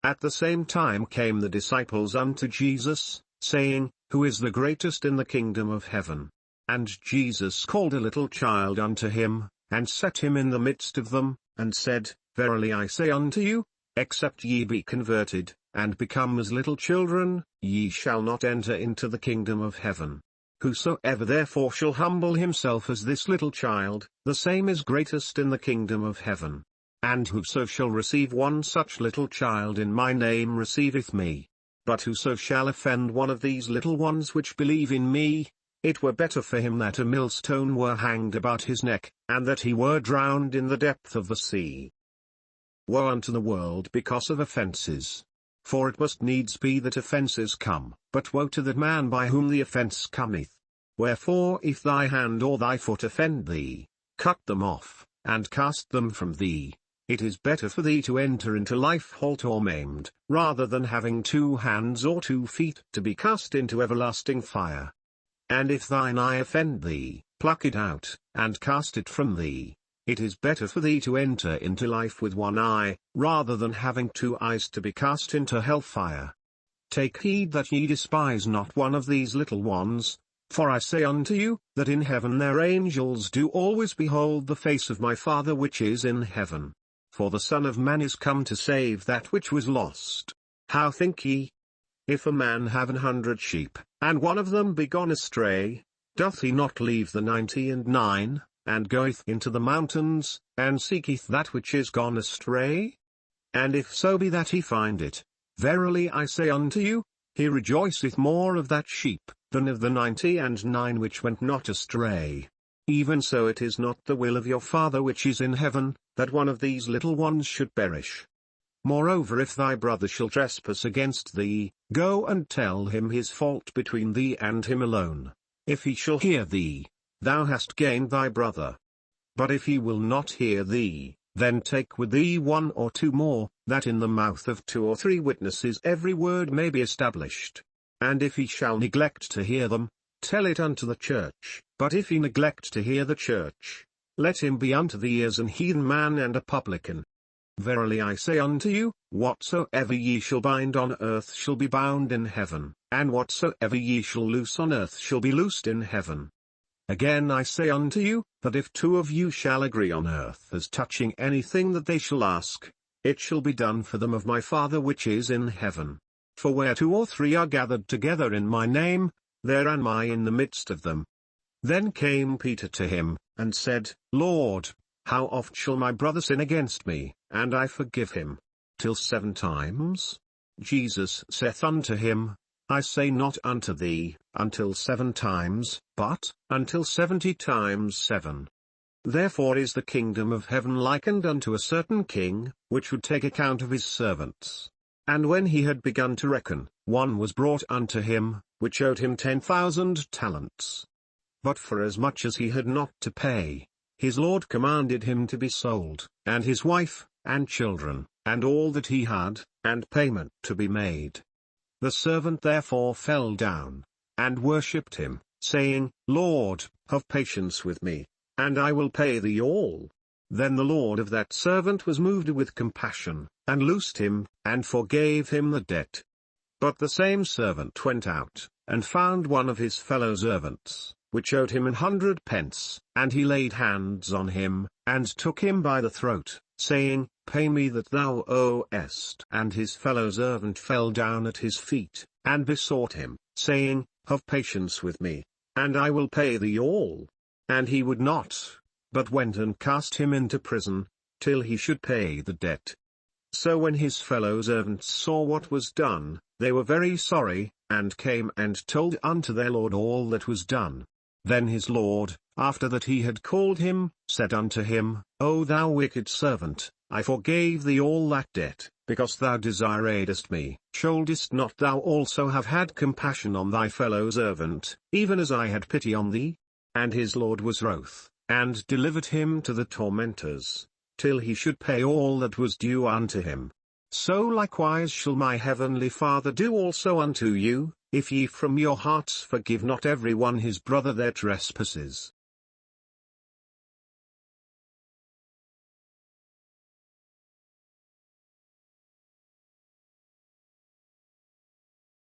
At the same time came the disciples unto Jesus, saying, Who is the greatest in the kingdom of heaven? And Jesus called a little child unto him, and set him in the midst of them, and said, Verily I say unto you, except ye be converted, and become as little children, ye shall not enter into the kingdom of heaven. Whosoever therefore shall humble himself as this little child, the same is greatest in the kingdom of heaven. And whoso shall receive one such little child in my name receiveth me. But whoso shall offend one of these little ones which believe in me, it were better for him that a millstone were hanged about his neck, and that he were drowned in the depth of the sea. Woe unto the world because of offences! For it must needs be that offences come, but woe to that man by whom the offence cometh. Wherefore if thy hand or thy foot offend thee, cut them off, and cast them from thee. It is better for thee to enter into life halt or maimed, rather than having 2 hands or 2 feet to be cast into everlasting fire. And if thine eye offend thee, pluck it out, and cast it from thee. It is better for thee to enter into life with 1 eye, rather than having 2 eyes to be cast into hell fire. Take heed that ye despise not one of these little ones, for I say unto you, that in heaven their angels do always behold the face of my Father which is in heaven. For the Son of Man is come to save that which was lost. How think ye? If a man have 100 sheep, and one of them be gone astray, doth he not leave the 99, and goeth into the mountains, and seeketh that which is gone astray? And if so be that he find it, verily I say unto you, he rejoiceth more of that sheep, than of the 99 which went not astray. Even so it is not the will of your Father which is in heaven, that one of these little ones should perish. Moreover if thy brother shall trespass against thee, go and tell him his fault between thee and him alone. If he shall hear thee, thou hast gained thy brother. But if he will not hear thee, then take with thee 1 or 2 more, that in the mouth of 2 or 3 witnesses every word may be established. And if he shall neglect to hear them, tell it unto the church. But if he neglect to hear the church, let him be unto the ears an heathen man and a publican. Verily I say unto you, whatsoever ye shall bind on earth shall be bound in heaven, and whatsoever ye shall loose on earth shall be loosed in heaven. Again I say unto you, that if 2 of you shall agree on earth as touching anything that they shall ask, it shall be done for them of my Father which is in heaven. For where 2 or 3 are gathered together in my name, there am I in the midst of them. Then came Peter to him, and said, Lord, how oft shall my brother sin against me, and I forgive him? Till 7 times? Jesus saith unto him, I say not unto thee, until 7 times, but, until 70 times 7. Therefore is the kingdom of heaven likened unto a certain king, which would take account of his servants. And when he had begun to reckon, one was brought unto him, which owed him 10,000 talents. But forasmuch as he had not to pay, his lord commanded him to be sold, and his wife, and children, and all that he had, and payment to be made. The servant therefore fell down, and worshipped him, saying, Lord, have patience with me, and I will pay thee all. Then the lord of that servant was moved with compassion, and loosed him, and forgave him the debt. But the same servant went out, and found one of his fellow servants, which owed him 100 pence, and he laid hands on him, and took him by the throat, saying, Pay me that thou owest. And his fellow servant fell down at his feet, and besought him, saying, Have patience with me, and I will pay thee all. And he would not, but went and cast him into prison, till he should pay the debt. So when his fellow servants saw what was done, they were very sorry, and came and told unto their lord all that was done. Then his lord, after that he had called him, said unto him, O thou wicked servant, I forgave thee all that debt, because thou desiredst me. Shouldest not thou also have had compassion on thy fellow servant, even as I had pity on thee? And his lord was wroth, and delivered him to the tormentors, till he should pay all that was due unto him. So likewise shall my heavenly Father do also unto you, if ye from your hearts forgive not every one his brother their trespasses.